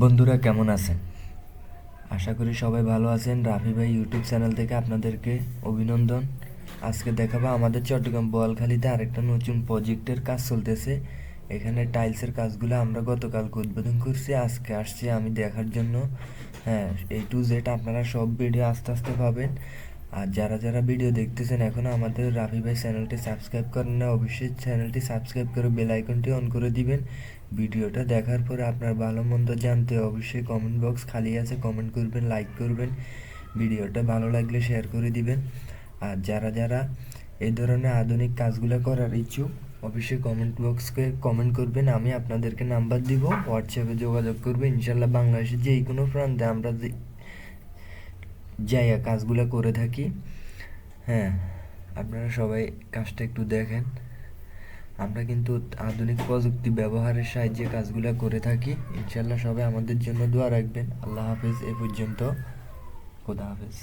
বন্ধুরা কেমন আছেন? আশা করি সবাই ভালো আছেন। রাফি ভাই ইউটিউব চ্যানেল থেকে আপনাদেরকে অভিনন্দন। আজকে দেখাবো আমাদের চট্টগ্রাম বোয়ালখালীতে আরেকটা নতুন প্রজেক্টের কাজ চলতেছে। এখানে টাইলসের কাজগুলো আমরা গতকালকে উদ্বোধন করছি, আজকে আসছি আমি দেখার জন্য। হ্যাঁ, A to Z আপনারা সব ভিডিও আস্তে আস্তে পাবেন। আর যারা যারা ভিডিও দেখতেছেন এখনও আমাদের রাফি ভাই চ্যানেলটি সাবস্ক্রাইব করেন না, অবশ্যই চ্যানেলটি সাবস্ক্রাইব করে বেল আইকনটি অন করে দিবেন। ভিডিওটা দেখার পরে আপনার ভালো মন্দ জানতে অবশ্যই কমেন্ট বক্স খালি আছে, কমেন্ট করবেন, লাইক করবেন, ভিডিওটা ভালো লাগলে শেয়ার করে দিবেন। আর যারা যারা এই ধরনের আধুনিক কাজগুলো করার ইচ্ছুক অবশ্যই কমেন্ট বক্সকে কমেন্ট করবেন, আমি আপনাদেরকে নাম্বার দিব, হোয়াটসঅ্যাপে যোগাযোগ করবেন। ইনশাল্লাহ বাংলাদেশের যে কোনো প্রান্তে আমরা যাইয়া কাজগুলো করে থাকি। হ্যাঁ, আপনারা সবাই কাজটা একটু দেখেন। আমরা কিন্তু আধুনিক প্রযুক্তি ব্যবহারের সাহায্যে কাজগুলো করে থাকি। ইনশাল্লাহ সবাই আমাদের জন্য দোয়া রাখবেন। আল্লাহ হাফেজ। এ পর্যন্ত, খোদা হাফেজ।